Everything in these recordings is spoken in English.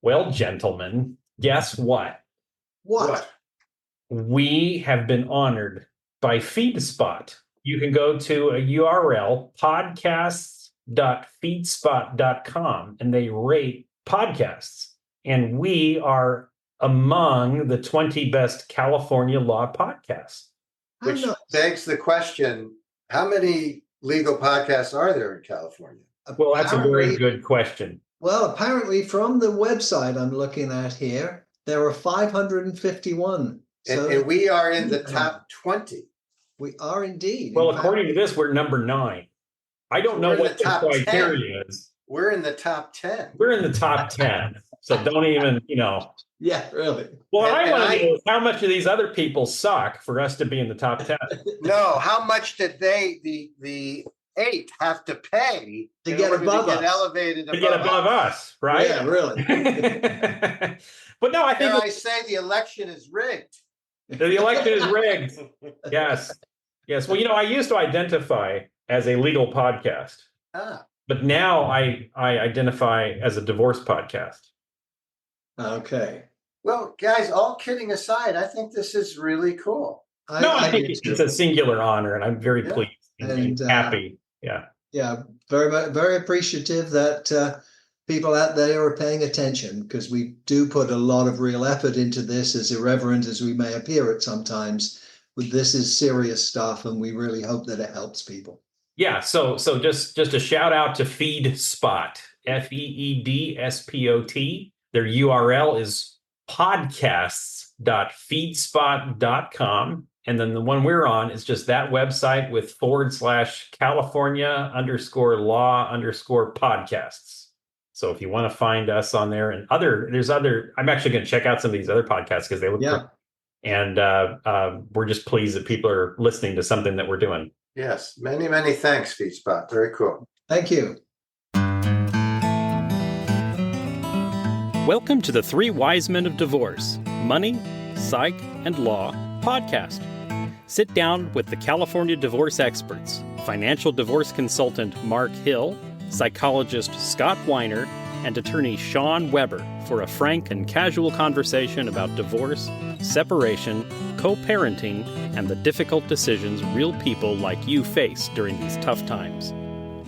Well, gentlemen, guess what? What? We have been honored by FeedSpot. You can go to a URL, podcasts.feedspot.com, and they rate podcasts. And we are among the 20 best California law podcasts. Which begs the question, how many legal podcasts are there in California? Well, that's a very good question. Well, apparently from the website I'm looking at here, there are 551. And we are in the top 20. We are indeed. Well, according to this, we're number 9. I don't know what the criteria is. We're in the top 10. We're in the top 10. So don't even, Yeah, really. Well, I want to know how much of these other people suck for us to be in the top 10. No, how much did the 8 have to pay to get above us? Get elevated to get above us, right? Yeah, really. But no, I think I say the election is rigged. The election is rigged. Yes. Well, I used to identify as a legal podcast, but now I identify as a divorce podcast. Okay. Well, guys, all kidding aside, I think this is really cool. I think it's a singular honor, and I'm very pleased and happy. Yeah. Yeah. Very, very appreciative that people out there are paying attention, because we do put a lot of real effort into this, as irreverent as we may appear at sometimes. But this is serious stuff, and we really hope that it helps people. Yeah. So just a shout out to FeedSpot, FeedSpot. Their URL is podcasts.feedspot.com. And then the one we're on is just that website with /California_law_podcasts. So if you want to find us on there and I'm actually going to check out some of these other podcasts because they look great. And we're just pleased that people are listening to something that we're doing. Yes. Many, many thanks, FeedSpot. Very cool. Thank you. Welcome to the 3 Wise Men of Divorce, Money, Psych, and Law podcast. Sit down with the California divorce experts, financial divorce consultant Mark Hill, psychologist Scott Weiner, and attorney Shawn Weber for a frank and casual conversation about divorce, separation, co-parenting, and the difficult decisions real people like you face during these tough times.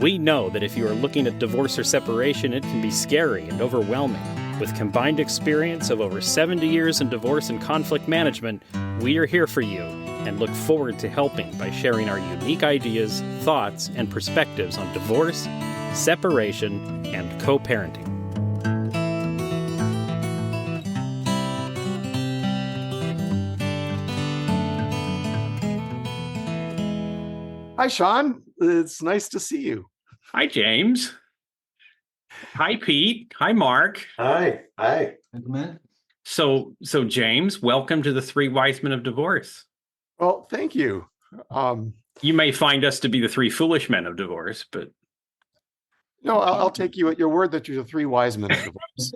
We know that if you are looking at divorce or separation, it can be scary and overwhelming. With combined experience of over 70 years in divorce and conflict management, we are here for you and look forward to helping by sharing our unique ideas, thoughts, and perspectives on divorce, separation, and co-parenting. Hi, Shawn. It's nice to see you. Hi, James. Hi, Pete. Hi, Mark. Hi. So James, welcome to the 3 Wise Men of Divorce. Well, thank you. You may find us to be the 3 foolish men of divorce, but no, I'll take you at your word that you're the 3 wise men of divorce.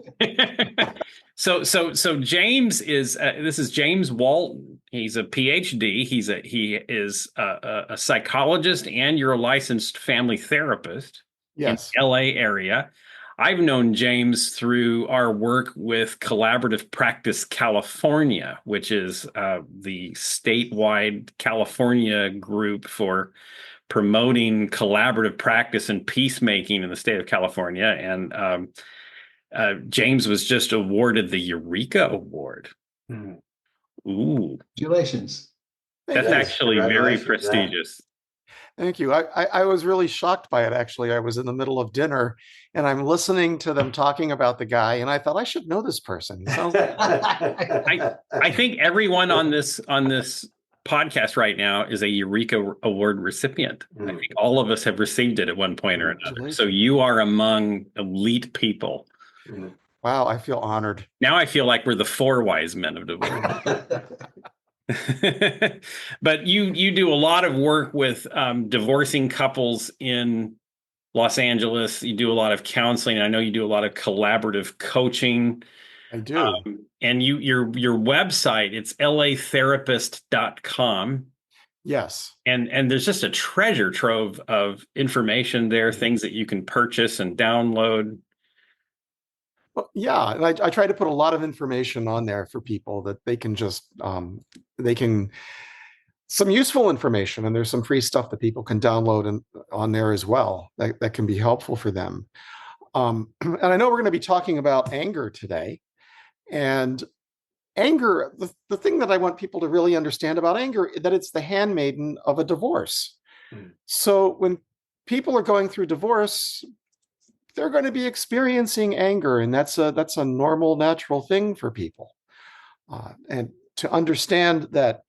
So James is this is James Walton. He's a PhD. He is a psychologist, and you're a licensed family therapist. Yes. In LA area. I've known James through our work with Collaborative Practice California, which is the statewide California group for promoting collaborative practice and peacemaking in the state of California. And James was just awarded the Eureka Award. Mm. Ooh. Congratulations. That's actually very prestigious. Thank you. I was really shocked by it, actually. I was in the middle of dinner, and I'm listening to them talking about the guy, and I thought, I should know this person. He sounds like I think everyone on this podcast right now is a Eureka Award recipient. I think all of us have received it at one point or another. So you are among elite people. Wow, I feel honored. Now I feel like we're the 4 wise men of divorce. But you do a lot of work with divorcing couples in Los Angeles. You do a lot of counseling. I know you do a lot of collaborative coaching. I do. And your website, it's latherapist.com. Yes. And there's just a treasure trove of information there, things that you can purchase and download. Well, yeah, and I try to put a lot of information on there for people that they can just they can some useful information, and there's some free stuff that people can download and on there as well that can be helpful for them. And I know we're going to be talking about anger today, and anger, the thing that I want people to really understand about anger, that it's the handmaiden of a divorce. So when people are going through divorce, they're going to be experiencing anger, and that's a normal, natural thing for people. And to understand that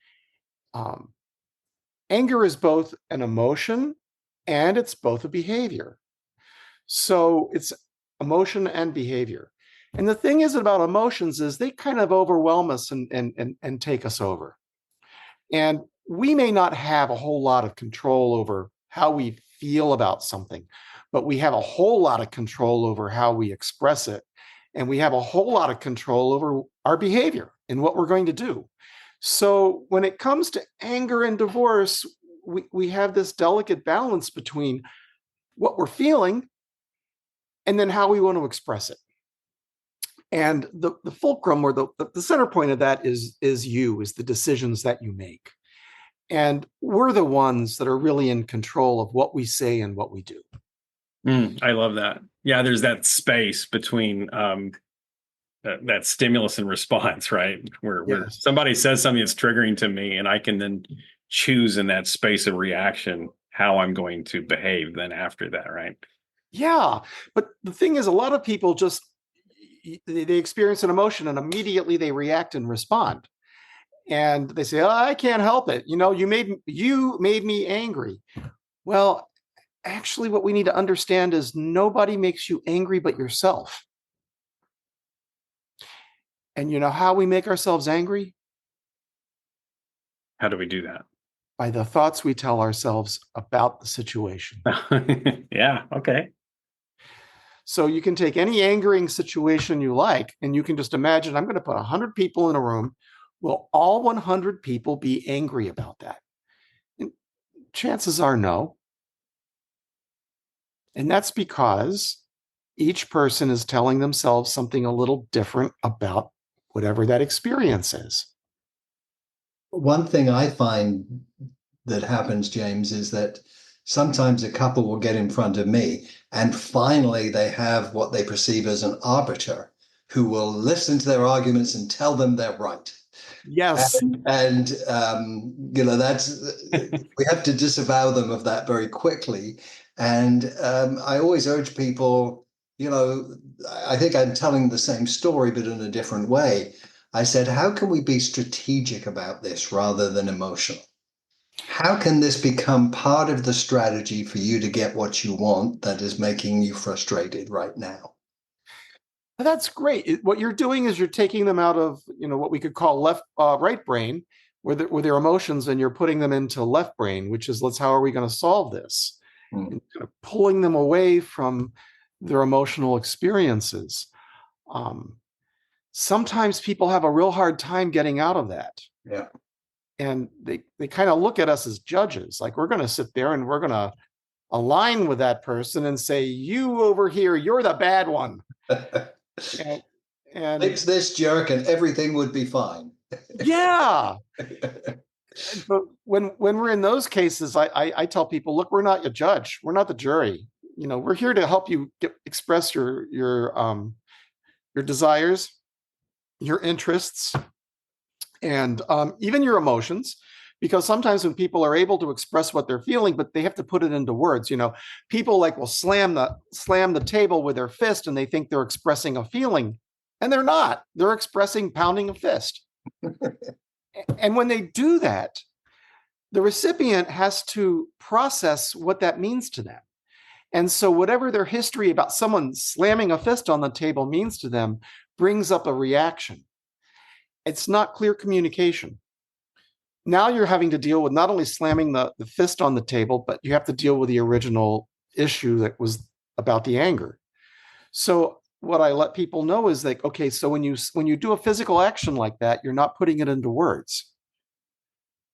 anger is both an emotion and it's both a behavior. So it's emotion and behavior. And the thing is about emotions is they kind of overwhelm us and take us over. And we may not have a whole lot of control over how we feel about something, but we have a whole lot of control over how we express it. And we have a whole lot of control over our behavior and what we're going to do. So when it comes to anger and divorce, we have this delicate balance between what we're feeling and then how we want to express it. And the fulcrum, or the center point of that is the decisions that you make. And we're the ones that are really in control of what we say and what we do. I love that. Yeah, there's that space between that stimulus and response, right? Where Yes. somebody says something that's triggering to me, and I can then choose in that space of reaction how I'm going to behave then after that, right? Yeah. But the thing is, a lot of people just, they experience an emotion and immediately they react and respond. And they say, oh, I can't help it. You made me angry. Well, actually, what we need to understand is nobody makes you angry but yourself. And you know how we make ourselves angry? How do we do that? By the thoughts we tell ourselves about the situation. Yeah, okay. So you can take any angering situation you like, and you can just imagine, I'm going to put 100 people in a room. Will all 100 people be angry about that? And chances are no. And that's because each person is telling themselves something a little different about whatever that experience is. One thing I find that happens, James, is that sometimes a couple will get in front of me and finally they have what they perceive as an arbiter who will listen to their arguments and tell them they're right. Yes. And that's, we have to disavow them of that very quickly. And I always urge people, I think I'm telling the same story, but in a different way. I said, how can we be strategic about this rather than emotional? How can this become part of the strategy for you to get what you want that is making you frustrated right now? That's great. What you're doing is you're taking them out of, what we could call right brain, with their emotions, and you're putting them into left brain, which is, how are we going to solve this? And kind of pulling them away from their emotional experiences. Sometimes people have a real hard time getting out of that. Yeah. And they kind of look at us as judges, like we're going to sit there and we're going to align with that person and say, you over here, you're the bad one. and fix this jerk and everything would be fine. Yeah. But when we're in those cases, I tell people, look, we're not your judge. We're not the jury. We're here to help you express your desires, your interests, and even your emotions. Because sometimes when people are able to express what they're feeling, but they have to put it into words, people will slam the table with their fist and they think they're expressing a feeling, and they're not. They're expressing pounding a fist. And when they do that, the recipient has to process what that means to them. And so whatever their history about someone slamming a fist on the table means to them brings up a reaction. It's not clear communication. Now you're having to deal with not only slamming the fist on the table, but you have to deal with the original issue that was about the anger. So what I let people know is like, okay, so when you do a physical action like that, you're not putting it into words.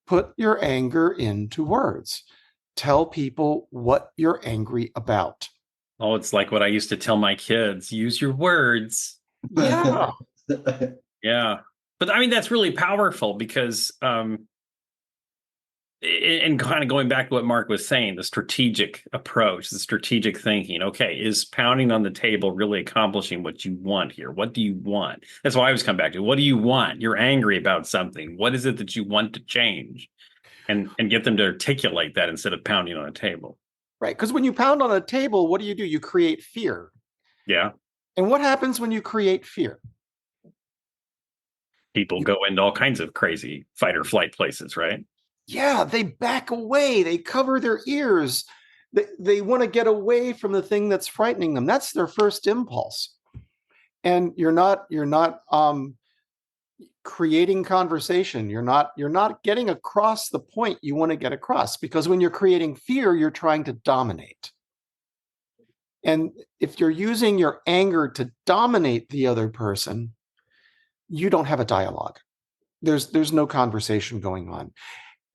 Put your anger into words. Tell people what you're angry about. Oh, it's like what I used to tell my kids, use your words. Yeah. Yeah. But I mean, that's really powerful because, and kind of going back to what Mark was saying, the strategic approach, the strategic thinking. Okay, is pounding on the table really accomplishing what you want here? What do you want? That's why I always come back to, what do you want? You're angry about something. What is it that you want to change? And get them to articulate that instead of pounding on a table. Right. Because when you pound on a table, what do? You create fear. Yeah. And what happens when you create fear? People go into all kinds of crazy fight or flight places, right? Yeah, they back away. They cover their ears. They want to get away from the thing that's frightening them. That's their first impulse. And you're not creating conversation. You're not getting across the point you want to get across, because when you're creating fear, you're trying to dominate. And if you're using your anger to dominate the other person, you don't have a dialogue. There's no conversation going on.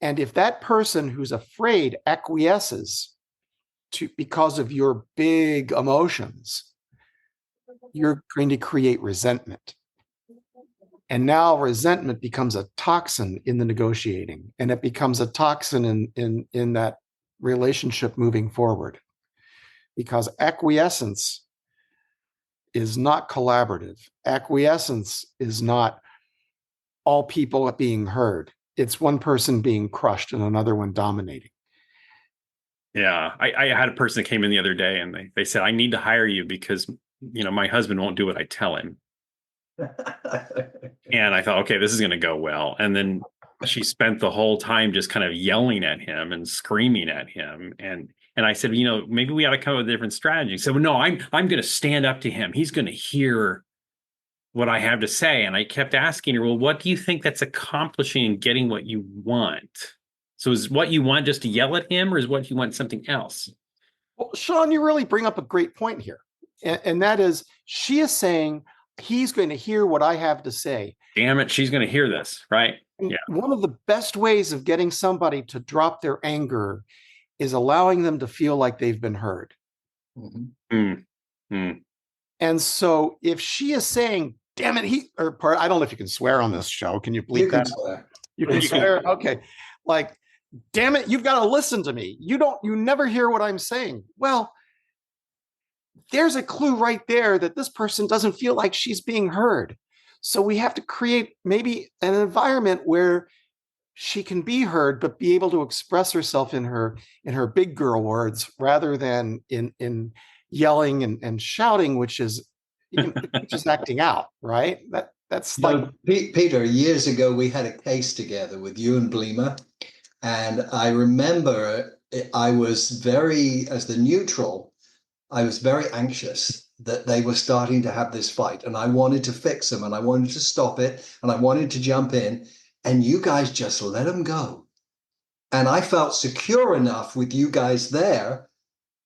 And if that person who's afraid acquiesces because of your big emotions, you're going to create resentment. And now resentment becomes a toxin in the negotiating, and it becomes a toxin in that relationship moving forward. Because acquiescence is not collaborative. Acquiescence is not all people being heard. It's one person being crushed and another one dominating. Yeah. I had a person that came in the other day and they said, I need to hire you because, my husband won't do what I tell him. And I thought, okay, this is going to go well. And then she spent the whole time just kind of yelling at him and screaming at him. And I said, maybe we ought to come up with a different strategy. So no, I'm going to stand up to him. He's going to hear what I have to say. And I kept asking her, well, what do you think that's accomplishing and getting what you want? So is what you want just to yell at him, or is what you want something else? Well, Shawn, you really bring up a great point here. And that is, she is saying he's going to hear what I have to say. Damn it, she's going to hear this, right? Yeah. One of the best ways of getting somebody to drop their anger is allowing them to feel like they've been heard. Mm-hmm. And so if she is saying, damn it, I don't know if you can swear on this show. Can you bleep that? Swear. You can swear. Okay. Like, damn it, you've got to listen to me. You never hear what I'm saying. Well, there's a clue right there that this person doesn't feel like she's being heard. So we have to create maybe an environment where she can be heard, but be able to express herself in her big girl words rather than in yelling and shouting, which is just acting out, right? That's like Peter, years ago we had a case together with you and Bleemer, and I remember I was as the neutral, I was very anxious that they were starting to have this fight, and I wanted to fix them, and I wanted to stop it, and I wanted to jump in, and you guys just let them go. And I felt secure enough with you guys there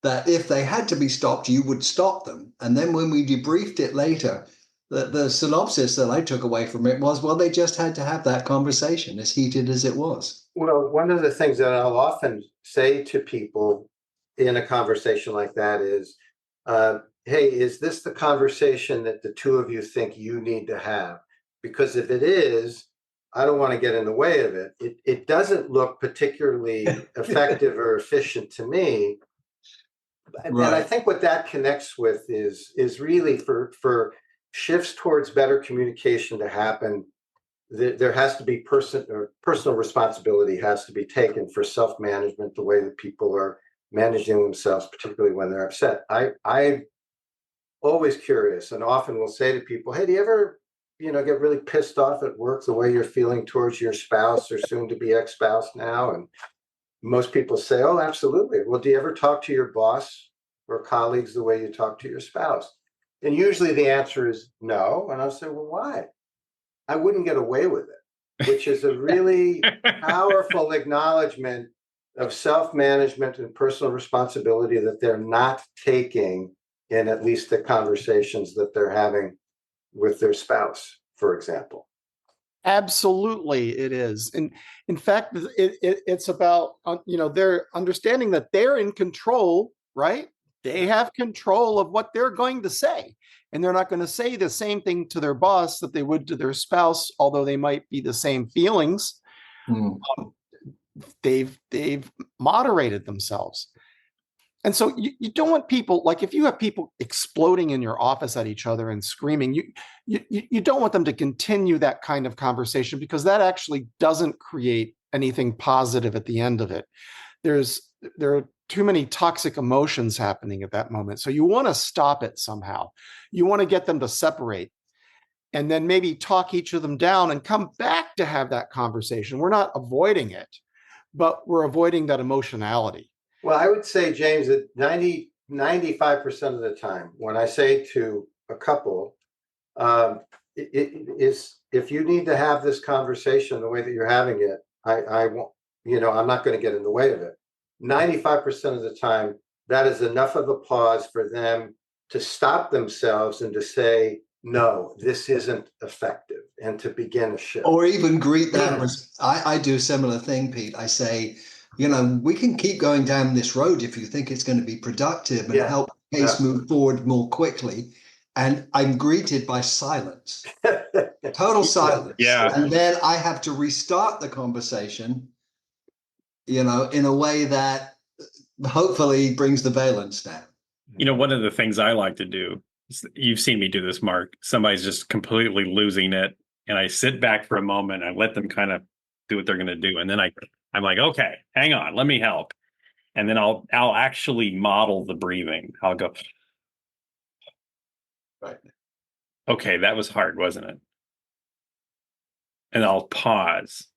that if they had to be stopped, you would stop them. And then when we debriefed it later, the synopsis that I took away from it was, well, they just had to have that conversation, as heated as it was. Well, one of the things that I'll often say to people in a conversation like that is, hey, is this the conversation that the two of you think you need to have? Because if it is, I don't want to get in the way of it. It doesn't look particularly effective or efficient to me. Right. And I think what that connects with is really for shifts towards better communication to happen, there has to be personal responsibility has to be taken for self-management, the way that people are managing themselves, particularly when they're upset. I'm always curious and often will say to people, hey, do you ever get really pissed off at work the way you're feeling towards your spouse or soon to be ex-spouse now? And most people say, oh, absolutely. Well, do you ever talk to your boss or colleagues the way you talk to your spouse? And usually the answer is no. And I'll say, well, why? I wouldn't get away with it, which is a really powerful acknowledgement of self-management and personal responsibility that they're not taking in at least the conversations that they're having with their spouse, for example. Absolutely, it is. And in fact, it's about, they're understanding that they're in control, right? They have control of what they're going to say. And they're not going to say the same thing to their boss that they would to their spouse, although they might be the same feelings. They've moderated themselves. And so you don't want people, like if you have people exploding in your office at each other and screaming, you don't want them to continue that kind of conversation, because that actually doesn't create anything positive at the end of it. There are too many toxic emotions happening at that moment. So you want to stop it somehow. You want to get them to separate and then maybe talk each of them down and come back to have that conversation. We're not avoiding it, but we're avoiding that emotionality. Well, I would say, James, that 95% of the time, when I say to a couple, it is, if you need to have this conversation the way that you're having it, I won't, I'm not going to get in the way of it. 95% of the time, that is enough of a pause for them to stop themselves and to say, no, this isn't effective, and to begin a shift. Or even greet that. I do a similar thing, Pete. I say, we can keep going down this road if you think it's going to be productive and help the case move forward more quickly. And I'm greeted by silence, total silence. Yeah. And then I have to restart the conversation, in a way that hopefully brings the valence down. One of the things I like to do, you've seen me do this, Mark. Somebody's just completely losing it, and I sit back for a moment. I let them kind of do what they're going to do, and then I'm like, okay, hang on, let me help, and then I'll actually model the breathing. I'll go, right. Okay, that was hard, wasn't it? And I'll pause.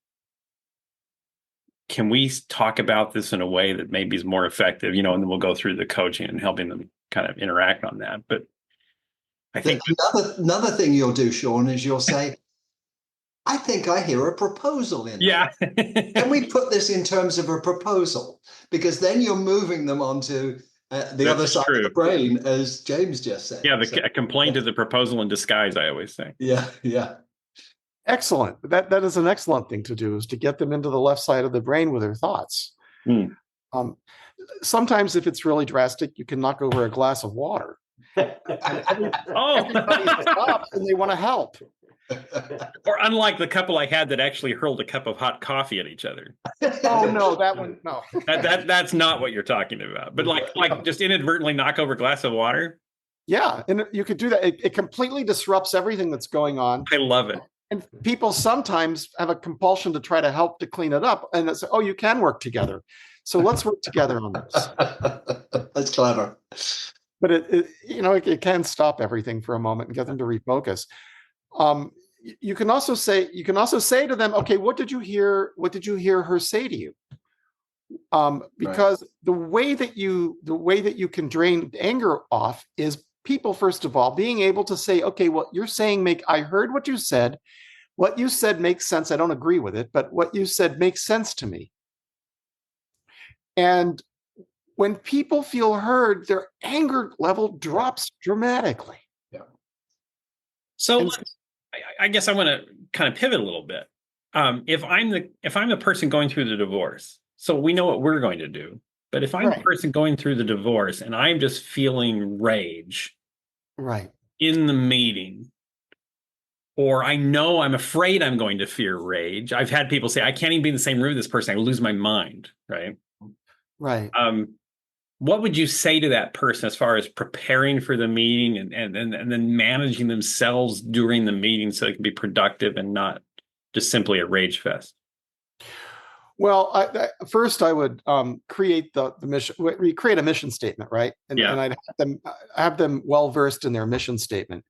Can we talk about this in a way that maybe is more effective? And then we'll go through the coaching and helping them kind of interact on that. But I think another thing you'll do, Shawn, is you'll say, I think I hear a proposal in there. Can we put this in terms of a proposal? Because then you're moving them onto the other side of the brain, as James just said. Yeah, a complaint is a proposal in disguise, I always say. Yeah. Excellent. That is an excellent thing to do, is to get them into the left side of the brain with their thoughts. Sometimes if it's really drastic, you can knock over a glass of water. Everybody stops and they want to help. Or unlike the couple I had that actually hurled a cup of hot coffee at each other. Oh no, that one, no. That's not what you're talking about. But like just inadvertently knock over a glass of water. Yeah, and you could do that. It completely disrupts everything that's going on. I love it. And people sometimes have a compulsion to try to help to clean it up. And it's, you can work together. So let's work together on this. That's clever. But it can stop everything for a moment and get them to refocus. You can also say to them, okay, what did you hear her say to you? Because the way that you can drain anger off is people, first of all, being able to say, okay, what you're saying, I heard what you said. What you said makes sense. I don't agree with it, but what you said makes sense to me. And when people feel heard, their anger level drops dramatically. Yeah. So I guess I want to kind of pivot a little bit. If I'm the person going through the divorce, so we know what we're going to do. But if I'm the person going through the divorce and I'm just feeling rage, in the meeting, or I'm afraid I'm going to fear rage. I've had people say, I can't even be in the same room with this person. I lose my mind. Right. What would you say to that person as far as preparing for the meeting and then managing themselves during the meeting so it can be productive and not just simply a rage fest? Well, first I would create the mission. We create a mission statement, right? And I'd have them well versed in their mission statement.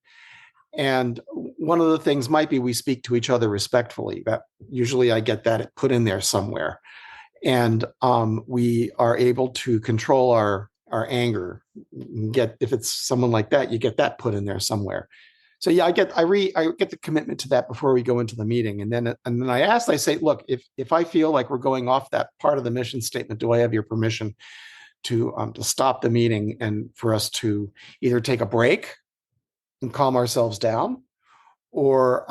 And one of the things might be we speak to each other respectfully. That usually I get that put in there somewhere, and we are able to control our anger. If it's someone like that, you get that put in there somewhere. So I get the commitment to that before we go into the meeting, and then I say, look, if I feel like we're going off that part of the mission statement, do I have your permission to stop the meeting and for us to either take a break and calm ourselves down, or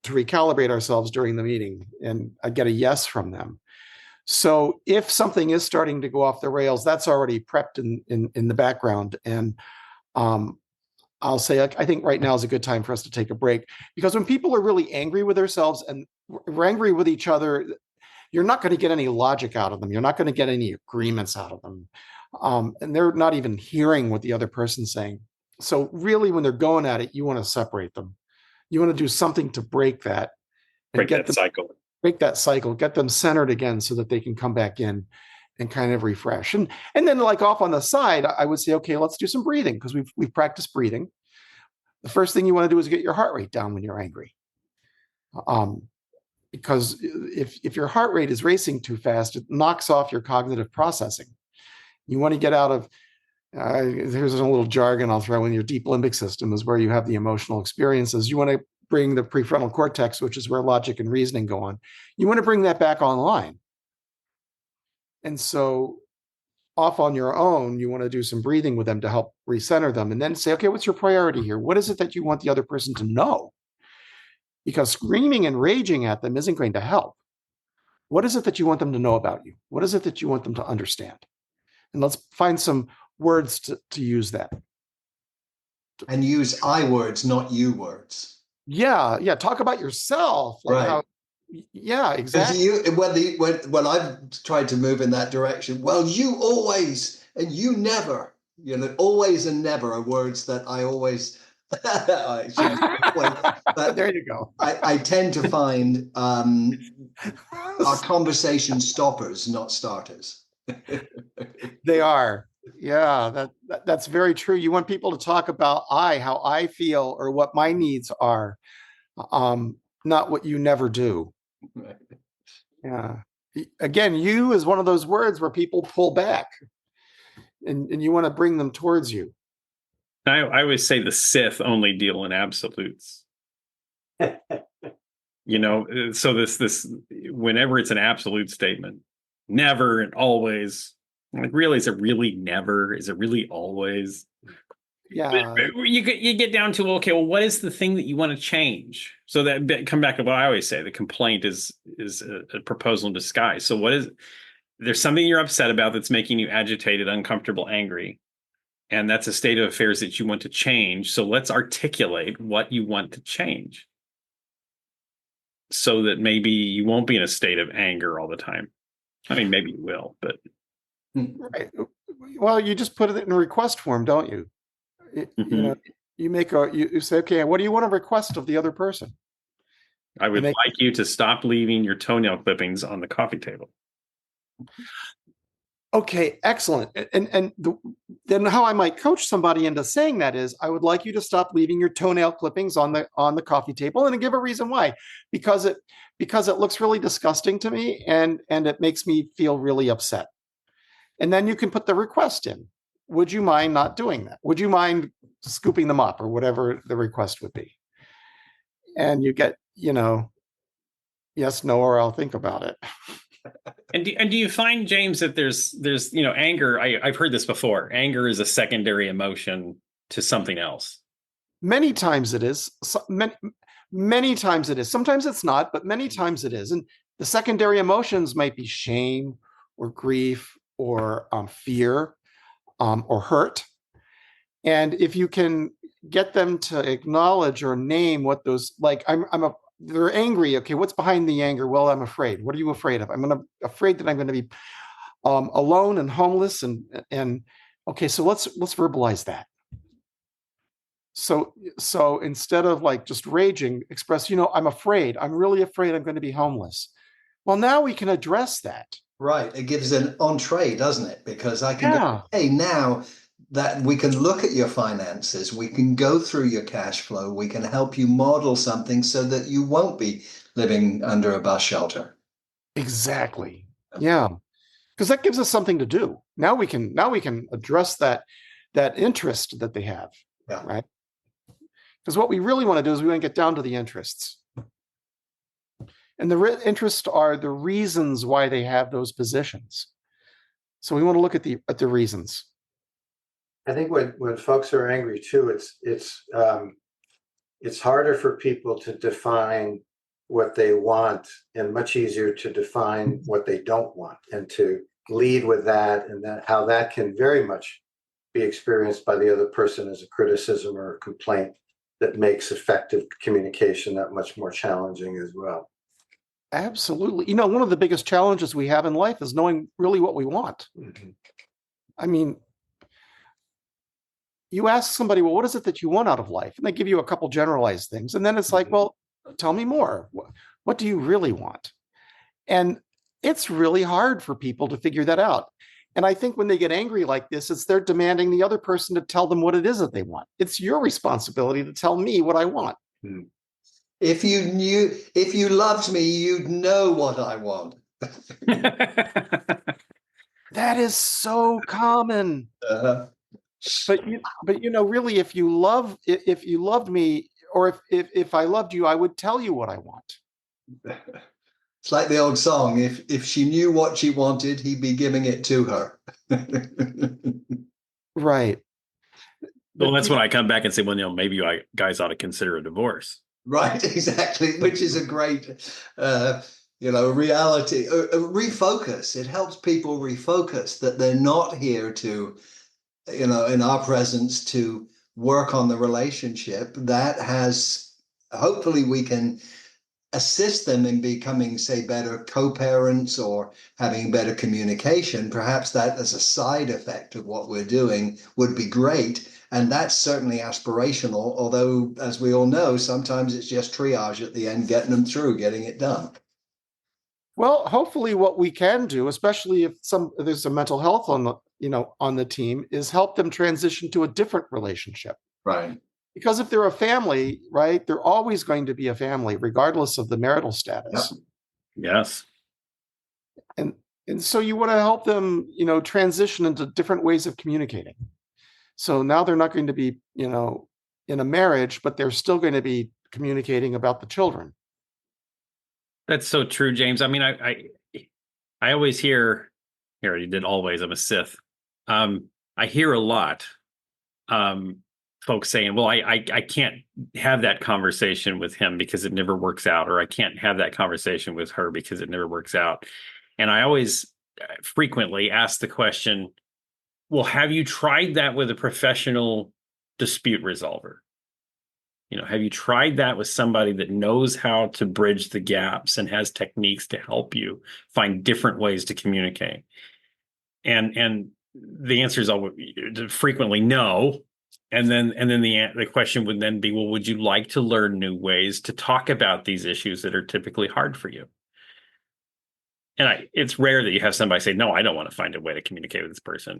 to recalibrate ourselves during the meeting? And I get a yes from them. So if something is starting to go off the rails, that's already prepped in the background. And I'll say, I think right now is a good time for us to take a break, because when people are really angry with themselves and we're angry with each other, you're not going to get any logic out of them. You're not going to get any agreements out of them. And they're not even hearing what the other person's saying. So really, when they're going at it, you want to separate them. You want to do something to break that and Break that cycle. break that cycle, get them centered again so that they can come back in and kind of refresh. And then, like, off on the side, I would say, okay, let's do some breathing, because we've practiced breathing. The first thing you want to do is get your heart rate down when you're angry. Because if your heart rate is racing too fast, it knocks off your cognitive processing. You want to get out of, here's a little jargon I'll throw in, your deep limbic system is where you have the emotional experiences. You want to bring the prefrontal cortex, which is where logic and reasoning go on. You want to bring that back online. And so off on your own, you want to do some breathing with them to help recenter them, and then say, okay, what's your priority here? What is it that you want the other person to know? Because screaming and raging at them isn't going to help. What is it that you want them to know about you? What is it that you want them to understand? And let's find some words to use that. And use I words, not you words. Yeah. Talk about yourself. Like, right. Yeah, exactly. When I've tried to move in that direction, well, you always and you never, always and never are words that I always. But there you go. I tend to find our conversation stoppers, not starters. They are. Yeah, that's very true. You want people to talk about how I feel, or what my needs are, not what you never do. Right. Yeah. Again, you is one of those words where people pull back, and you want to bring them towards you. I always say the Sith only deal in absolutes. So this whenever it's an absolute statement, never and always. Like, really, is it really never? Is it really always? Yeah. You get down to, okay, well, what is the thing that you want to change? So that come back to what I always say: the complaint is a proposal in disguise. So what is? There's something you're upset about that's making you agitated, uncomfortable, angry, and that's a state of affairs that you want to change. So let's articulate what you want to change, so that maybe you won't be in a state of anger all the time. I mean, maybe you will, but. Right. Well, you just put it in a request form, don't you? Mm-hmm. You say, okay, what do you want to request of the other person? I would like you to stop leaving your toenail clippings on the coffee table. Okay, excellent. And then how I might coach somebody into saying that is, I would like you to stop leaving your toenail clippings on the coffee table, and give a reason why. Because it looks really disgusting to me, and it makes me feel really upset. And then you can put the request in. Would you mind not doing that? Would you mind scooping them up, or whatever the request would be? And you get, yes, no, or I'll think about it. And do you find, James, that there's anger? I've heard this before. Anger is a secondary emotion to something else. Many times it is. Many times it is. Sometimes it's not, but many times it is. And the secondary emotions might be shame, or grief, or fear, or hurt. And if you can get them to acknowledge or name what those, like, they're angry. Okay, what's behind the anger? Well, I'm afraid. What are you afraid of? I'm afraid that I'm going to be alone and homeless. And okay, so let's verbalize that. So instead of like just raging, express, I'm afraid. I'm really afraid I'm going to be homeless. Well, now we can address that. Right. It gives an entree, doesn't it? Because I can go, hey, now that we can look at your finances, we can go through your cash flow, we can help you model something so that you won't be living under a bus shelter. Exactly. Yeah. Because that gives us something to do. Now we can address that interest that they have. Yeah. Right. Because what we really want to do is we want to get down to the interests. And the interests are the reasons why they have those positions. So we want to look at the reasons. I think when folks are angry too, it's harder for people to define what they want and much easier to define what they don't want, and to lead with that, and that how that can very much be experienced by the other person as a criticism or a complaint that makes effective communication that much more challenging as well. Absolutely. One of the biggest challenges we have in life is knowing really what we want. Mhm. I mean, you ask somebody, well, what is it that you want out of life? And they give you a couple generalized things. And then it's like, well, tell me more. What do you really want? And it's really hard for people to figure that out. And I think when they get angry like this, it's they're demanding the other person to tell them what it is that they want. It's your responsibility to tell me what I want. If you loved me, you'd know what I want. That is so common. But really, if you loved me, or if I loved you, I would tell you what I want. It's like the old song, if she knew what she wanted, he'd be giving it to her. Right. Well, that's when I come back and say, well, maybe you guys ought to consider a divorce. Right, exactly, which is a great, reality. Refocus. It helps people refocus that they're not here to, in our presence, to work on the relationship. That has, hopefully we can assist them in becoming, say, better co-parents or having better communication. Perhaps that as a side effect of what we're doing would be great. And that's certainly aspirational, although, as we all know, sometimes it's just triage at the end, getting them through, getting it done. Well, hopefully what we can do, especially if there's some mental health on the team, is help them transition to a different relationship. Right. Because if they're a family, right, they're always going to be a family, regardless of the marital status. Yep. Yes. And so you want to help them, transition into different ways of communicating. So now they're not going to be, in a marriage, but they're still going to be communicating about the children. That's so true, James. I mean, I always hear, here, you did always, I'm a Sith. I hear a lot folks saying, well, I can't have that conversation with him because it never works out, or I can't have that conversation with her because it never works out. And I always frequently ask the question, well, have you tried that with a professional dispute resolver? Have you tried that with somebody that knows how to bridge the gaps and has techniques to help you find different ways to communicate? And the answer is always frequently no. And then the question would then be, well, would you like to learn new ways to talk about these issues that are typically hard for you? And it's rare that you have somebody say, no, I don't want to find a way to communicate with this person.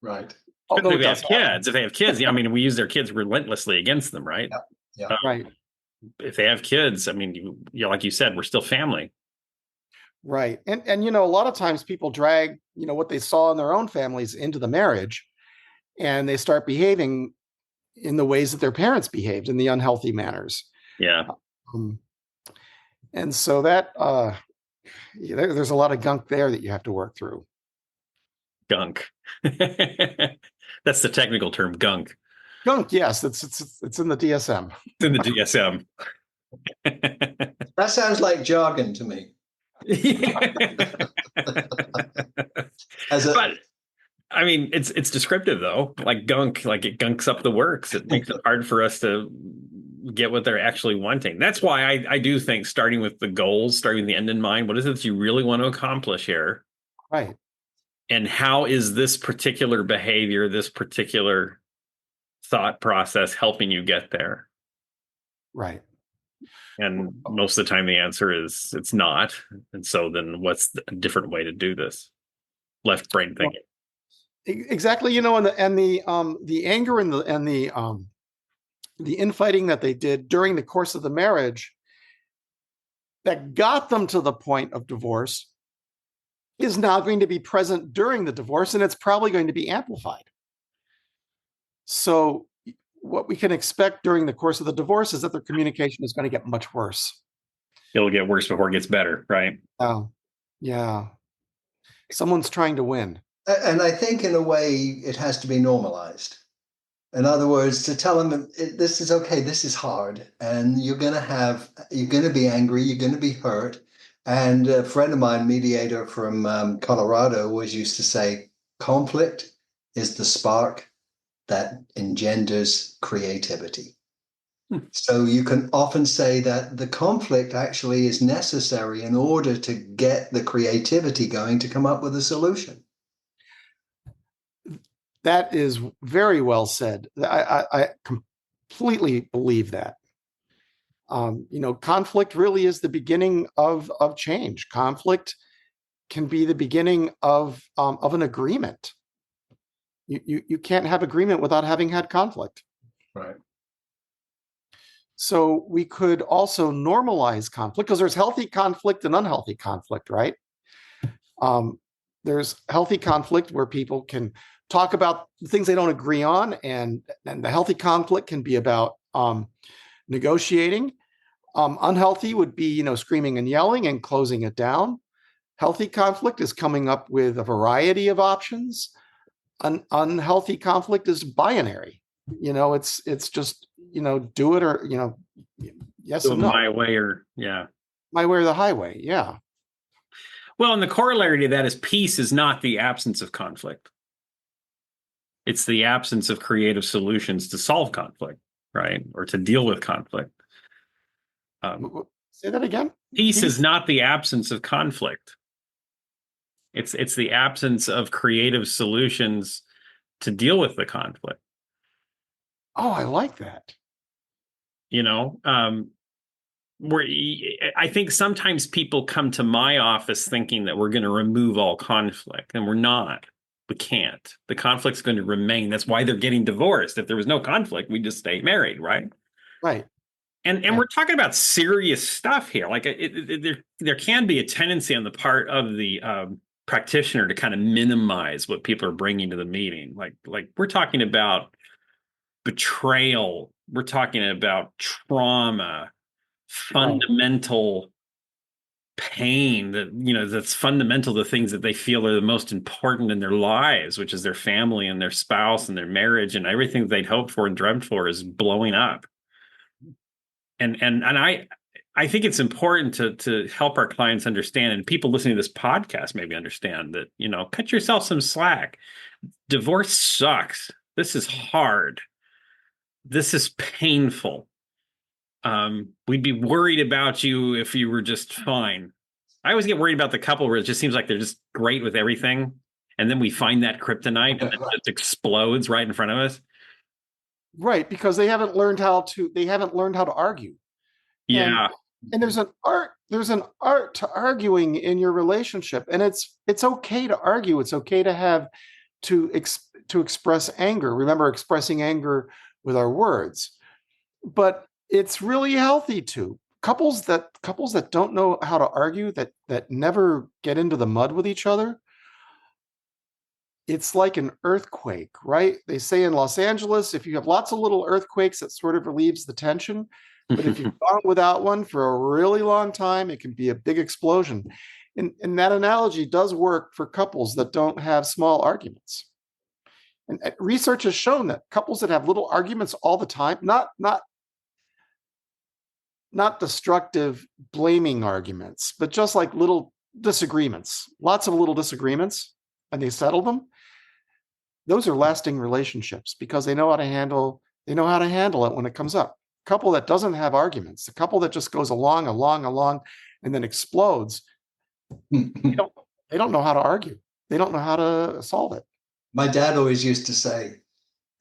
Right. If they have kids, I mean, we use their kids relentlessly against them, right? Yeah. Right. If they have kids, I mean, like you said, we're still family. Right. And a lot of times people drag, what they saw in their own families into the marriage, and they start behaving in the ways that their parents behaved, in the unhealthy manners. Yeah. And so that there's a lot of gunk there that you have to work through. Gunk. That's the technical term, gunk. Gunk, yes, it's in the DSM. It's in the DSM. That sounds like jargon to me. But I mean, it's descriptive though. Like gunk, like it gunks up the works. It makes it hard for us to get what they're actually wanting. That's why I do think starting with the goals, starting with the end in mind. What is it that you really want to accomplish here? Right. And how is this particular behavior, this particular thought process helping you get there? Right. And most of the time the answer is it's not. And so then what's a different way to do this? Left brain thinking. Exactly. And the anger and the infighting that they did during the course of the marriage that got them to the point of divorce is now going to be present during the divorce, and it's probably going to be amplified. So what we can expect during the course of the divorce is that their communication is going to get much worse. It'll get worse before it gets better, right? Oh, yeah. Someone's trying to win. And I think in a way it has to be normalized. In other words, to tell them this is okay, this is hard, and you're going to be angry, you're going to be hurt. And a friend of mine, mediator from Colorado, always used to say, conflict is the spark that engenders creativity. So you can often say that the conflict actually is necessary in order to get the creativity going to come up with a solution. That is very well said. I completely believe that. Conflict really is the beginning of change. Conflict can be the beginning of an agreement. You can't have agreement without having had conflict. Right. So we could also normalize conflict, because there's healthy conflict and unhealthy conflict, right? There's healthy conflict where people can talk about things they don't agree on, and the healthy conflict can be about negotiating. Unhealthy would be, screaming and yelling and closing it down. Healthy conflict is coming up with a variety of options. Unhealthy conflict is binary. It's just, do it or, yes and no. My way or, yeah. My way or the highway, yeah. Well, and the corollary to that is peace is not the absence of conflict. It's the absence of creative solutions to solve conflict, right? Or to deal with conflict. Say that again? Peace is not the absence of conflict. It's the absence of creative solutions to deal with the conflict. Oh, I like that. I think sometimes people come to my office thinking that we're going to remove all conflict, and we're not. We can't. The conflict's going to remain. That's why they're getting divorced. If there was no conflict, we'd just stay married, right? Right. And we're talking about serious stuff here. Like there can be a tendency on the part of the practitioner to kind of minimize what people are bringing to the meeting. Like we're talking about betrayal. We're talking about trauma, fundamental pain that's fundamental to things that they feel are the most important in their lives, which is their family and their spouse and their marriage, and everything that they'd hoped for and dreamt for is blowing up. And I think it's important to help our clients understand, and people listening to this podcast maybe understand that, cut yourself some slack. Divorce sucks. This is hard. This is painful. We'd be worried about you if you were just fine. I always get worried about the couple where it just seems like they're just great with everything, and then we find that kryptonite and it just explodes right in front of us. Right, because they haven't learned how to argue. Yeah. And there's an art to arguing in your relationship, and it's okay to argue. It's okay to express anger. Remember, expressing anger with our words. But it's really healthy to couples that don't know how to argue, that never get into the mud with each other. It's like an earthquake, right? They say in Los Angeles, if you have lots of little earthquakes, that sort of relieves the tension. But if you've gone without one for a really long time, it can be a big explosion. And that analogy does work for couples that don't have small arguments. And research has shown that couples that have little arguments all the time, not destructive blaming arguments, but just like little disagreements, lots of little disagreements, and they settle them. Those are lasting relationships because they know how to handle it when it comes up. Couple that doesn't have arguments, the couple that just goes along, and then explodes, they don't know how to argue. They don't know how to solve it. My dad always used to say,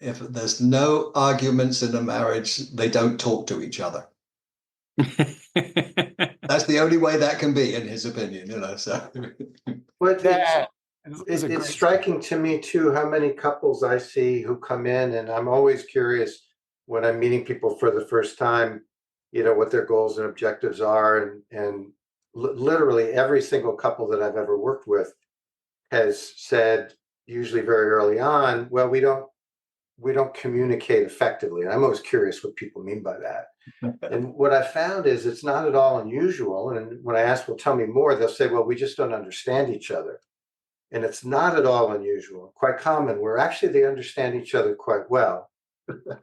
if there's no arguments in a marriage, they don't talk to each other. That's the only way that can be, in his opinion, so. But it's striking to me too how many couples I see who come in, and I'm always curious when I'm meeting people for the first time, what their goals and objectives are, and literally every single couple that I've ever worked with has said, usually very early on, well, we don't communicate effectively. And I'm always curious what people mean by that. And what I found is it's not at all unusual. And when I ask, well, tell me more, they'll say, well, we just don't understand each other. And it's not at all unusual, quite common, where actually they understand each other quite well.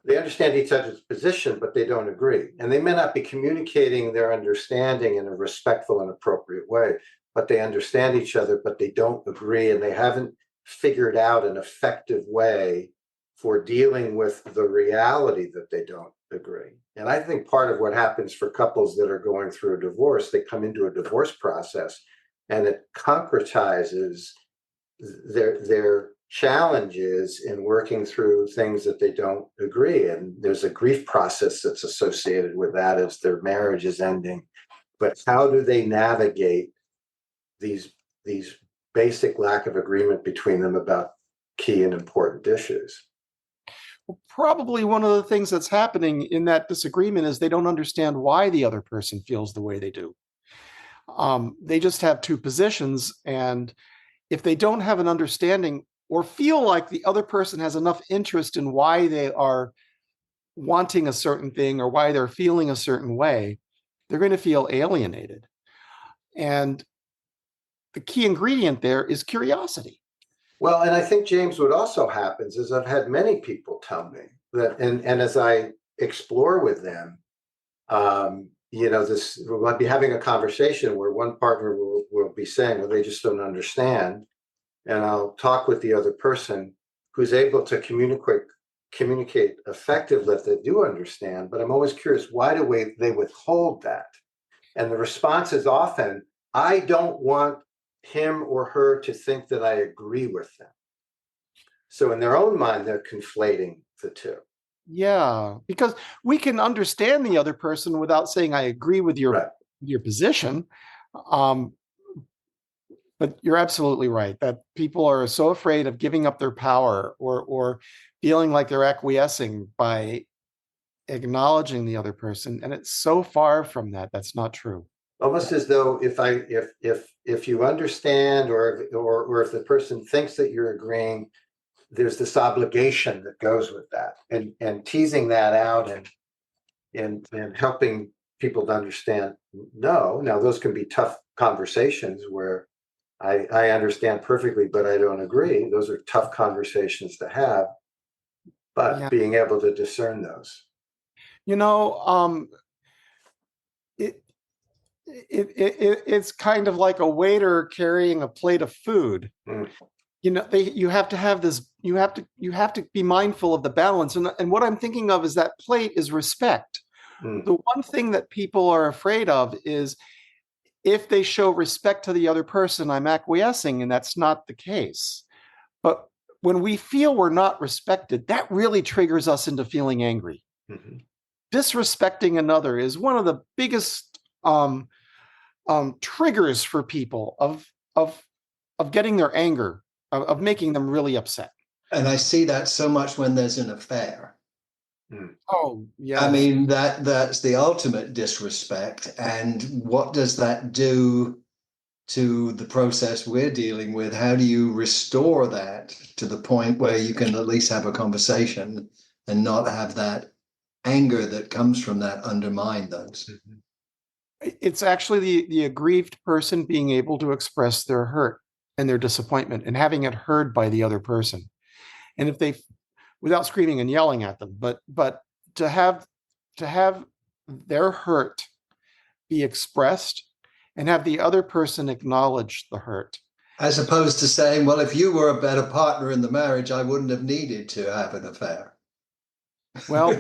They understand each other's position, but they don't agree. And they may not be communicating their understanding in a respectful and appropriate way, but they understand each other, but they don't agree, and they haven't figured out an effective way for dealing with the reality that they don't agree. And I think part of what happens for couples that are going through a divorce, they come into a divorce process and it concretizes their challenges in working through things that they don't agree. And there's a grief process that's associated with that as their marriage is ending. But how do they navigate these basic lack of agreement between them about key and important issues? Well, probably one of the things that's happening in that disagreement is they don't understand why the other person feels the way they do. They just have two positions, and if they don't have an understanding or feel like the other person has enough interest in why they are wanting a certain thing or why they're feeling a certain way, they're going to feel alienated. And the key ingredient there is curiosity. Well, and I think, James, what also happens is I've had many people tell me that, and as I explore with them, we'll be having a conversation where one partner will be saying, well, they just don't understand. And I'll talk with the other person who's able to communicate effectively that they do understand. But I'm always curious, why do they withhold that? And the response is often, I don't want him or her to think that I agree with them. So in their own mind, they're conflating the two. Yeah, because we can understand the other person without saying I agree with your position. But you're absolutely right that people are so afraid of giving up their power or feeling like they're acquiescing by acknowledging the other person, and it's so far from that. That's not true. Almost as though if you understand or if the person thinks that you're agreeing, there's this obligation that goes with that, and teasing that out and helping people to understand. No, now those can be tough conversations where I understand perfectly, but I don't agree. Those are tough conversations to have, but being able to discern those. It's kind of like a waiter carrying a plate of food. You have to have this. You have to be mindful of the balance. And what I'm thinking of is that plate is respect. The one thing that people are afraid of is if they show respect to the other person, I'm acquiescing, and that's not the case. But when we feel we're not respected, that really triggers us into feeling angry. Mm-hmm. Disrespecting another is one of the biggest triggers for people of getting their anger, of making them really upset. And I see that so much when there's an affair. Oh, yeah. I mean, that's the ultimate disrespect. And what does that do to the process we're dealing with? How do you restore that to the point where you can at least have a conversation and not have that anger that comes from that undermine those? It's actually the aggrieved person being able to express their hurt and their disappointment and having it heard by the other person. And if they, without screaming and yelling at them, but to have their hurt be expressed and have the other person acknowledge the hurt. As opposed to saying, well, if you were a better partner in the marriage, I wouldn't have needed to have an affair. Well,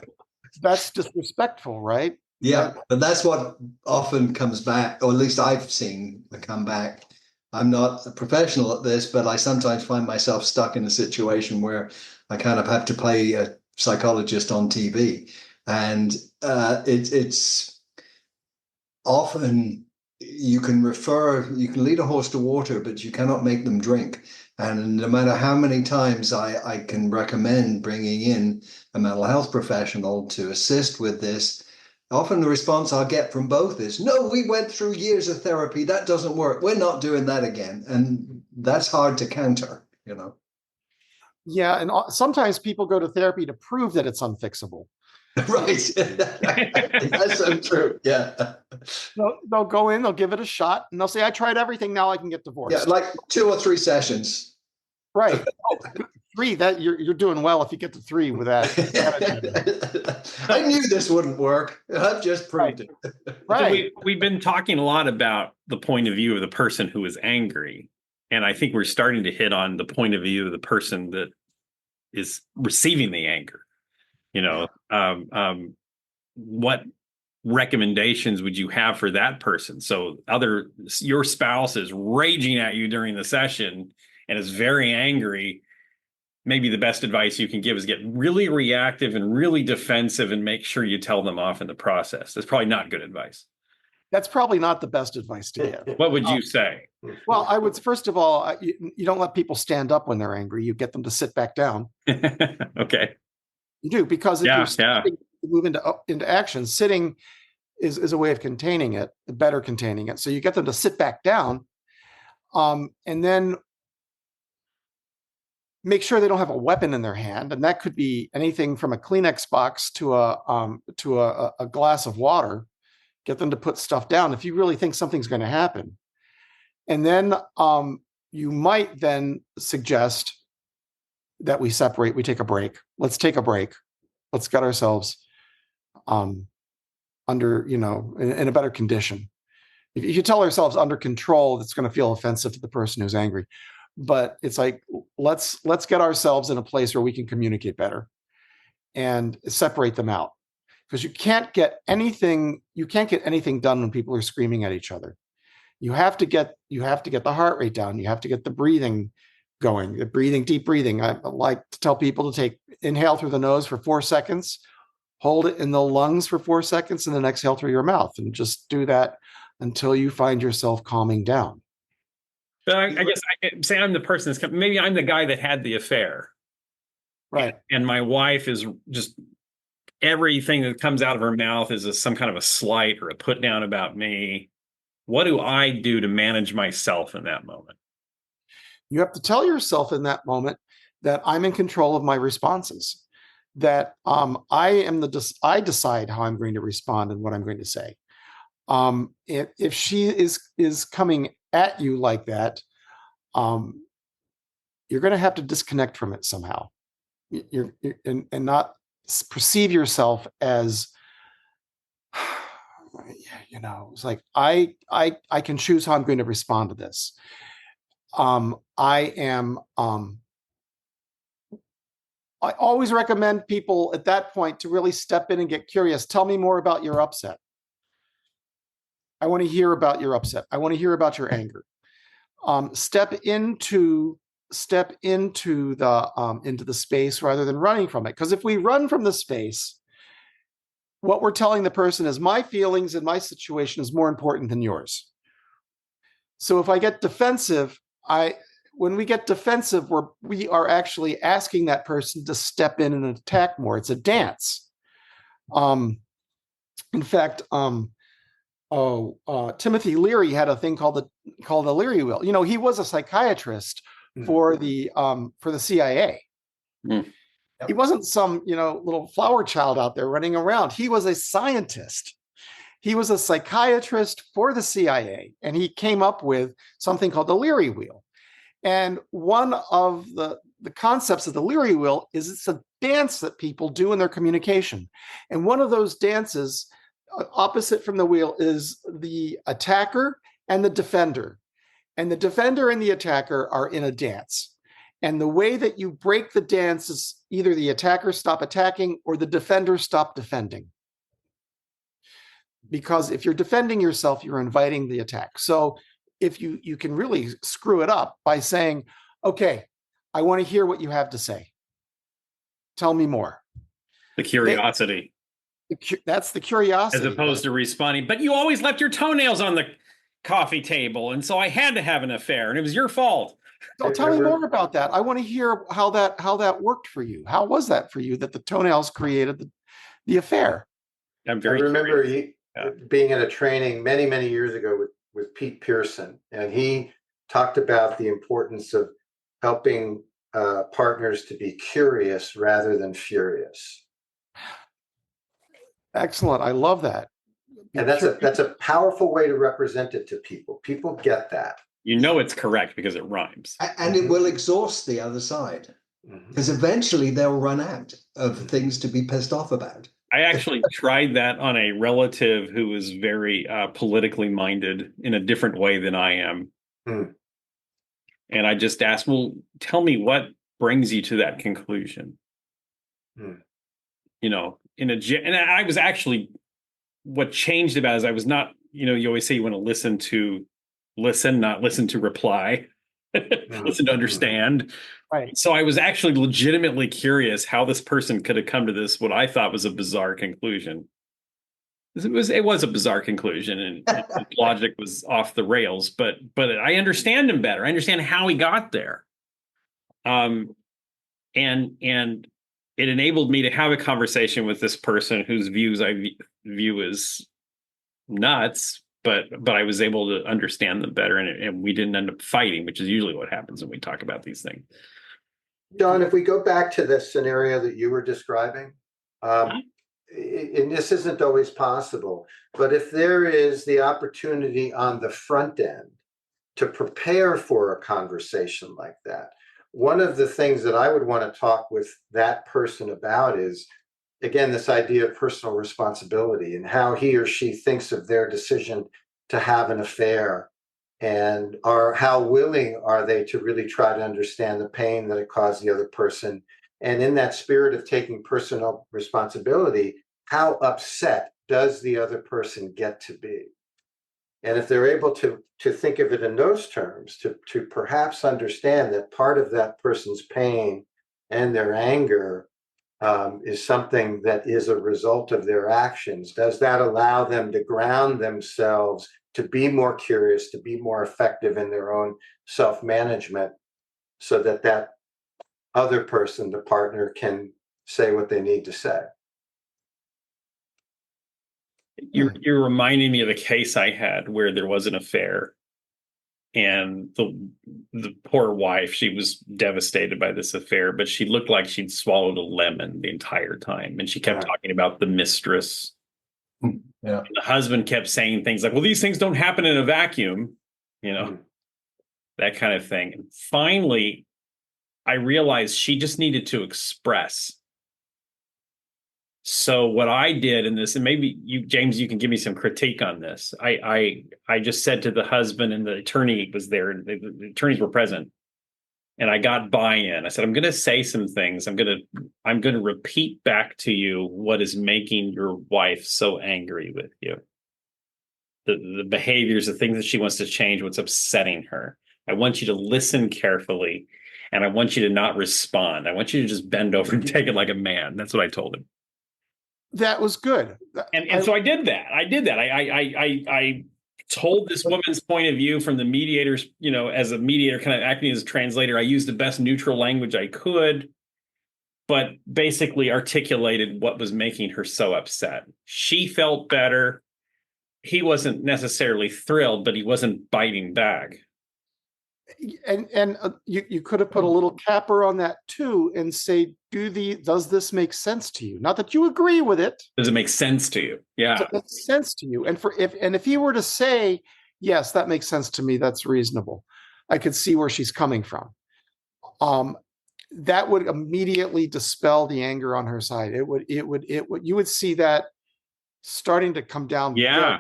that's disrespectful, right? Yeah, but that's what often comes back, or at least I've seen come back. I'm not a professional at this, but I sometimes find myself stuck in a situation where I kind of have to play a psychologist on TV. And it's often you can lead a horse to water, but you cannot make them drink. And no matter how many times I can recommend bringing in a mental health professional to assist with this, often the response I'll get from both is, no, we went through years of therapy. That doesn't work. We're not doing that again. And that's hard to counter, Yeah, and sometimes people go to therapy to prove that it's unfixable. Right. That's so true. Yeah. They'll go in, they'll give it a shot, and they'll say, I tried everything, now I can get divorced. Yeah, like 2 or 3 sessions. Right. 3, that you're doing well if you get to 3 with that attitude. I knew this wouldn't work. I've just proved it. So we've been talking a lot about the point of view of the person who is angry. And I think we're starting to hit on the point of view of the person that is receiving the anger. What recommendations would you have for that person? So your spouse is raging at you during the session and is very angry. Maybe the best advice you can give is get really reactive and really defensive and make sure you tell them off in the process. That's probably not good advice. That's probably not the best advice to give. What would you say? Well, I would, first of all, you don't let people stand up when they're angry. You get them to sit back down. Okay. You do, because if you're sitting, you move into action. Sitting is a way of containing it, better containing it. So you get them to sit back down, and then make sure they don't have a weapon in their hand, and that could be anything from a Kleenex box to a glass of water. Get them to put stuff down if you really think something's going to happen, and then you might then suggest that we separate. We take a break. Let's take a break. Let's get ourselves under, in a better condition. If you tell ourselves under control, that's going to feel offensive to the person who's angry. But it's like, let's get ourselves in a place where we can communicate better and separate them out, because you can't get anything done when people are screaming at each other. You have to get the heart rate down. You have to get the breathing going, deep breathing. I like to tell people to inhale through the nose for 4 seconds, hold it in the lungs for 4 seconds, and then exhale through your mouth, and just do that until you find yourself calming down. But I guess I could say I'm the person that's maybe I'm the guy that had the affair. Right. And my wife is just, everything that comes out of her mouth is some kind of a slight or a put down about me. What do I do to manage myself in that moment? You have to tell yourself in that moment that I'm in control of my responses, that I decide how I'm going to respond and what I'm going to say. If she is coming at you like that, you're going to have to disconnect from it somehow. And not perceive yourself as, it's like I can choose how I'm going to respond to this. I always recommend people at that point to really step in and get curious. Tell me more about your upset. I want to hear about your upset. I want to hear about your anger. Step into the space rather than running from it. Because if we run from the space, what we're telling the person is my feelings and my situation is more important than yours. So if I get defensive, when we get defensive, we are actually asking that person to step in and attack more. It's a dance. In fact, Timothy Leary had a thing called the Leary wheel. He was a psychiatrist for the CIA. Mm. He wasn't some little flower child out there running around. He was a scientist. He was a psychiatrist for the CIA, and he came up with something called the Leary wheel. And one of the concepts of the Leary wheel is it's a dance that people do in their communication. And one of those dances, opposite from the wheel, is the attacker and the defender. And the defender and the attacker are in a dance. And the way that you break the dance is either the attacker stop attacking or the defender stop defending. Because if you're defending yourself, you're inviting the attack. So if you can really screw it up by saying, okay, I want to hear what you have to say. Tell me more. The curiosity. That's the curiosity. As opposed to responding, but you always left your toenails on the coffee table, and so I had to have an affair, and it was your fault. So tell me more about that. I want to hear how that worked for you. How was that for you that the toenails created the affair? I remember being in a training many, many years ago with Pete Pearson, and he talked about the importance of helping partners to be curious rather than furious. Excellent. I love that. And that's a powerful way to represent it to people. People get that. It's correct because it rhymes. And it will exhaust the other side. Mhm. because eventually they'll run out of things to be pissed off about. I actually tried that on a relative who was very politically minded in a different way than I am. Hmm. And I just asked, well, tell me what brings you to that conclusion. Hmm. You know, and I was actually, what changed about it is I was not, you always say you want to listen, not listen to reply, listen to understand. Right. So I was actually legitimately curious how this person could have come to this, what I thought was a bizarre conclusion. It was a bizarre conclusion, and his logic was off the rails. But I understand him better. I understand how he got there. And it enabled me to have a conversation with this person whose views I view as nuts. But I was able to understand them better, and we didn't end up fighting, which is usually what happens when we talk about these things. Don, if we go back to the scenario that you were describing, and this isn't always possible, but if there is the opportunity on the front end to prepare for a conversation like that, one of the things that I would want to talk with that person about is, again, this idea of personal responsibility and how he or she thinks of their decision to have an affair, and how willing are they to really try to understand the pain that it caused the other person. And in that spirit of taking personal responsibility, how upset does the other person get to be? And if they're able to think of it in those terms, to perhaps understand that part of that person's pain and their anger is something that is a result of their actions, does that allow them to ground themselves, to be more curious, to be more effective in their own self-management, so that that other person, the partner, can say what they need to say? You're reminding me of a case I had where there was an affair, and the poor wife, she was devastated by this affair, but she looked like she'd swallowed a lemon the entire time, and she kept talking about the mistress. Yeah. And the husband kept saying things like, well, these things don't happen in a vacuum, that kind of thing. And finally, I realized she just needed to express. So what I did in this, and maybe you, James, you can give me some critique on this. I just said to the husband, and the attorney was there, and the attorneys were present, and I got buy-in. I said, I'm going to say some things. I'm going to repeat back to you what is making your wife so angry with you. The behaviors, the things that she wants to change, what's upsetting her. I want you to listen carefully, and I want you to not respond. I want you to just bend over and take it like a man. That's what I told him. That was good. And so I did that. I told this woman's point of view from the mediator's, as a mediator, kind of acting as a translator. I used the best neutral language I could, but basically articulated what was making her so upset. She felt better. He wasn't necessarily thrilled, but he wasn't biting back. And you could have put a little capper on that too, and say, does this make sense to you? Not that you agree with it. Does it make sense to you? Yeah. Does it make sense to you? And if he were to say, yes, that makes sense to me, that's reasonable, I could see where she's coming from. That would immediately dispel the anger on her side. It would. You would see that starting to come down. Yeah.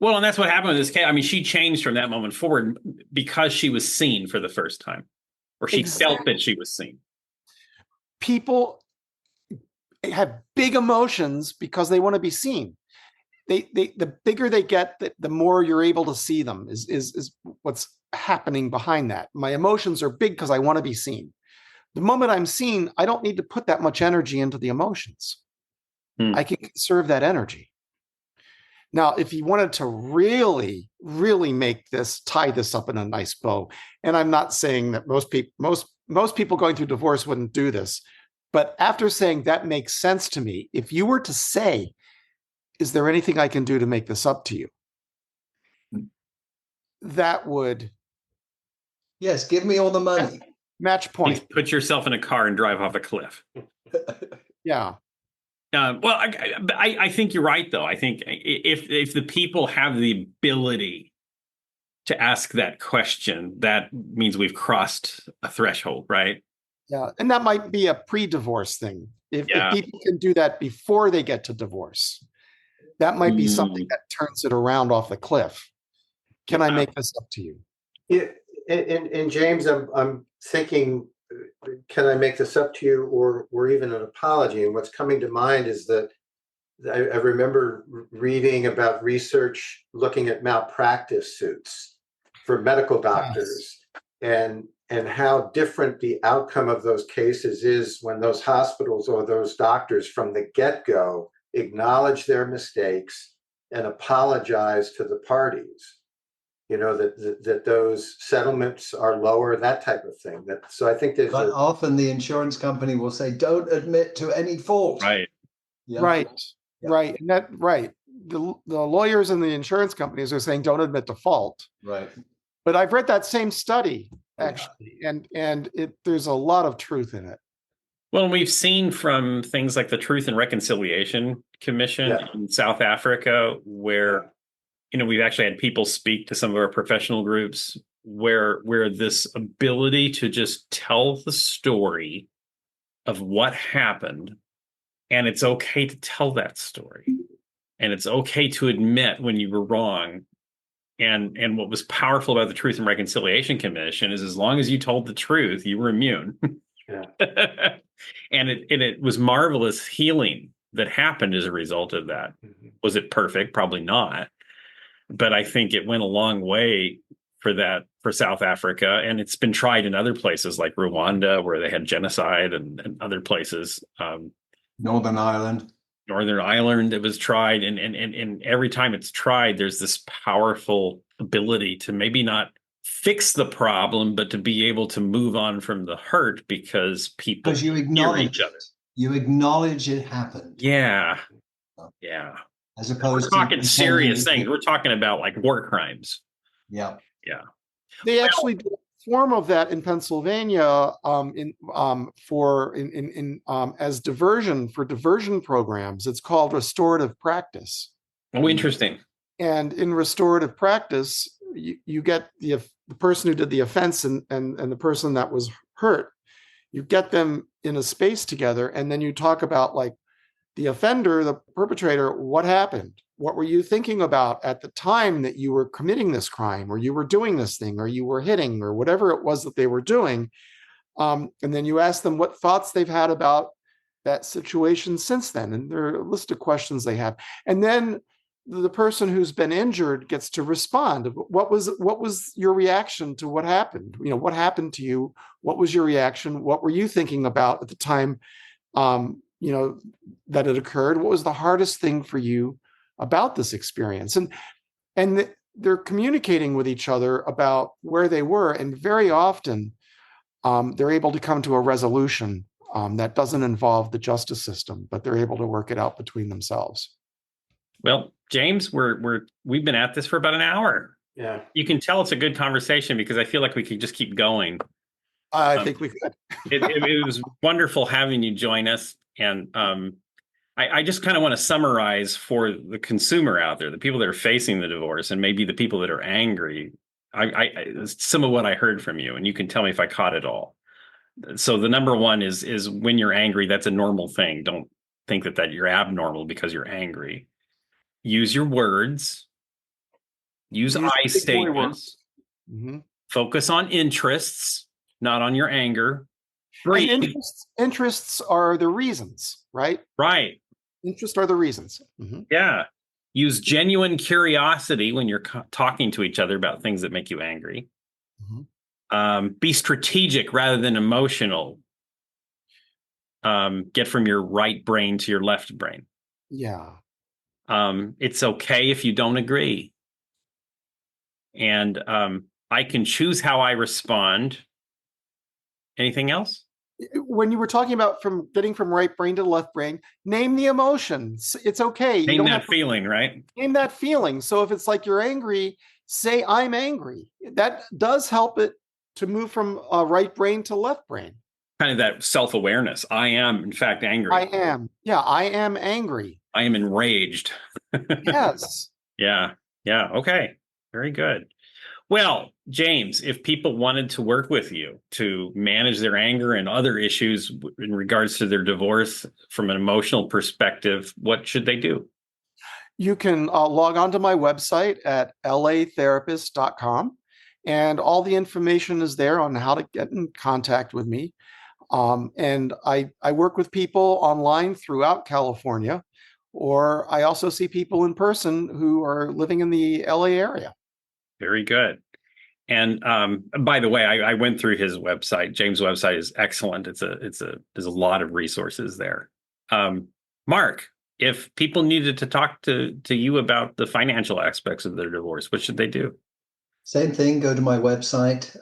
Well, and that's what happened in this case. I mean, she changed from that moment forward because she was seen for the first time, or she felt that she was seen. People have big emotions because they want to be seen. The bigger they get, the more you're able to see them. Is what's happening behind that. My emotions are big because I want to be seen. The moment I'm seen, I don't need to put that much energy into the emotions. I can conserve that energy. Now, if you wanted to really, really tie this up in a nice bow, and I'm not saying that most people going through divorce wouldn't do this, but after saying that makes sense to me, if you were to say, is there anything I can do to make this up to you? That would. Yes, give me all the money. Match point. Please put yourself in a car and drive off a cliff. Yeah. Well, I think you're right, though. I think if the people have the ability to ask that question, that means we've crossed a threshold, right? Yeah, and that might be a pre-divorce thing. If Yeah. people can do that before they get to divorce, that might be something that turns it around off the cliff. Can I make this up to you? Yeah, and James, I'm thinking, can I make this up to you, or even an apology? And what's coming to mind is that I remember reading about research looking at malpractice suits for medical doctors, and how different the outcome of those cases is when those hospitals or those doctors from the get-go acknowledge their mistakes and apologize to the parties. That those settlements are lower, that type of thing. So I think there's But often the insurance company will say, don't admit to any fault. Right. Yeah. Right. Yeah. Right. And right. The lawyers and the insurance companies are saying don't admit to fault. Right. But I've read that same study actually, and there's a lot of truth in it. Well, we've seen from things like the Truth and Reconciliation Commission in South Africa, where we've actually had people speak to some of our professional groups where this ability to just tell the story of what happened, and it's okay to tell that story, and it's okay to admit when you were wrong. And what was powerful about the Truth and Reconciliation Commission is as long as you told the truth, you were immune. Yeah. And it was marvelous healing that happened as a result of that. Was it perfect? Probably not. But I think it went a long way for South Africa, and it's been tried in other places like Rwanda, where they had genocide, and other places. Northern Ireland. It was tried, and every time it's tried, there's this powerful ability to maybe not fix the problem, but to be able to move on from the hurt because people you hear acknowledge each other. You acknowledge it happened. Yeah. As opposed we're talking serious things. We're talking about like war crimes. Yeah. They actually did a form of that in Pennsylvania as diversion programs. It's called restorative practice. Oh, interesting. And in restorative practice, you get the person who did the offense and the person that was hurt. You get them in a space together, and then you talk about like the offender, the perpetrator, what happened? What were you thinking about at the time that you were committing this crime, or you were doing this thing, or you were hitting, or whatever it was that they were doing? And then you ask them what thoughts they've had about that situation since then. And there are a list of questions they have. And then the person who's been injured gets to respond. What was your reaction to what happened? What happened to you? What was your reaction? What were you thinking about at the time that it occurred? What was the hardest thing for you about this experience? And they're communicating with each other about where they were, and very often they're able to come to a resolution that doesn't involve the justice system, but they're able to work it out between themselves. Well, James, we've been at this for about an hour. Yeah. You can tell it's a good conversation because I feel like we could just keep going. I think we could. it was wonderful having you join us. And I just kind of want to summarize for the consumer out there, the people that are facing the divorce, and maybe the people that are angry. Some of what I heard from you, and you can tell me if I caught it all. So the number one is when you're angry, that's a normal thing. Don't think that you're abnormal because you're angry. Use your words. Use I statements. Mm-hmm. Focus on interests, not on your anger. Interests are the reasons, right? Right. Interests are the reasons. Mm-hmm. Yeah. Use genuine curiosity when you're talking to each other about things that make you angry. Mm-hmm. Be strategic rather than emotional. Get from your right brain to your left brain. Yeah. It's okay if you don't agree. And I can choose how I respond. Anything else? When you were talking about from getting from right brain to left brain, name the emotions. It's okay. Name that feeling, right? Name that feeling. So if it's like you're angry, say I'm angry. That does help it to move from right brain to left brain. Kind of that self-awareness. I am, in fact, angry. I am. Yeah, I am angry. I am enraged. Yes. Yeah. Okay. Very good. Well, James, if people wanted to work with you to manage their anger and other issues in regards to their divorce from an emotional perspective, what should they do? You can log on to my website at latherapist.com, and all the information is there on how to get in contact with me. And I work with people online throughout California, or I also see people in person who are living in the LA area. Very good. And by the way, I went through his website. James' website is excellent. There's a lot of resources there. Mark, if people needed to talk to you about the financial aspects of their divorce, what should they do? Same thing, go to my website,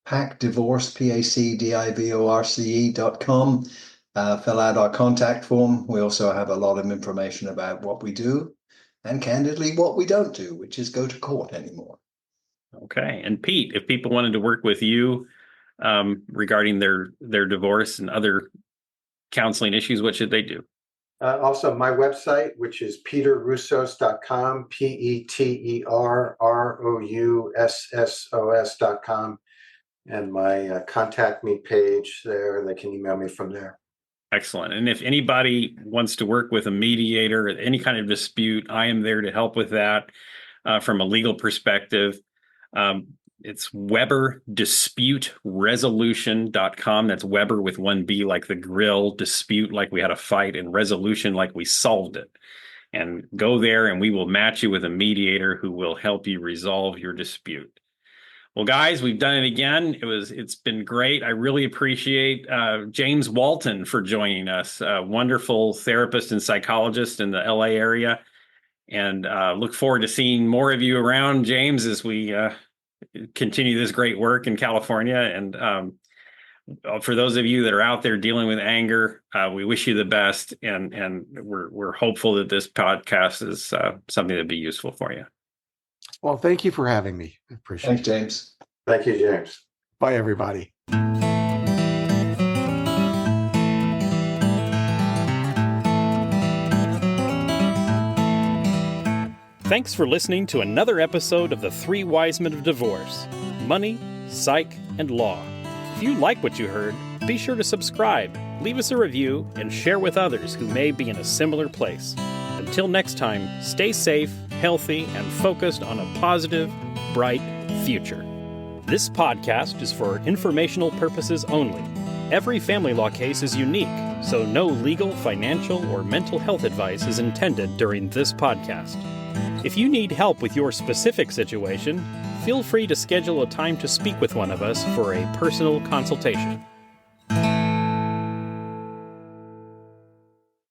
pacdivorce, pacdivorce.com. Fill out our contact form. We also have a lot of information about what we do and candidly what we don't do, which is go to court anymore. Okay. And Pete, if people wanted to work with you regarding their divorce and other counseling issues, what should they do? Also, my website, which is peterroussos.com, peterroussos.com, and my contact me page there, and they can email me from there. Excellent. And if anybody wants to work with a mediator, any kind of dispute, I am there to help with that from a legal perspective. It's WeberDisputeResolution.com. That's Weber with one B, like the grill, dispute like we had a fight, and resolution like we solved it. And go there and we will match you with a mediator who will help you resolve your dispute. Well, guys, we've done it again. It's been great. I really appreciate James Walton for joining us, a wonderful therapist and psychologist in the LA area. And look forward to seeing more of you around, James, as we continue this great work in California. And for those of you that are out there dealing with anger, we wish you the best. And we're hopeful that this podcast is something that'd be useful for you. Well, thank you for having me. I appreciate Thanks, it. James. Thank you, James. Bye, everybody. Thanks for listening to another episode of the Three Wise Men of Divorce: Money, Psych, and Law. If you like what you heard, be sure to subscribe, leave us a review, and share with others who may be in a similar place. Until next time, stay safe, healthy, and focused on a positive, bright future. This podcast is for informational purposes only. Every family law case is unique, so no legal, financial, or mental health advice is intended during this podcast. If you need help with your specific situation, feel free to schedule a time to speak with one of us for a personal consultation.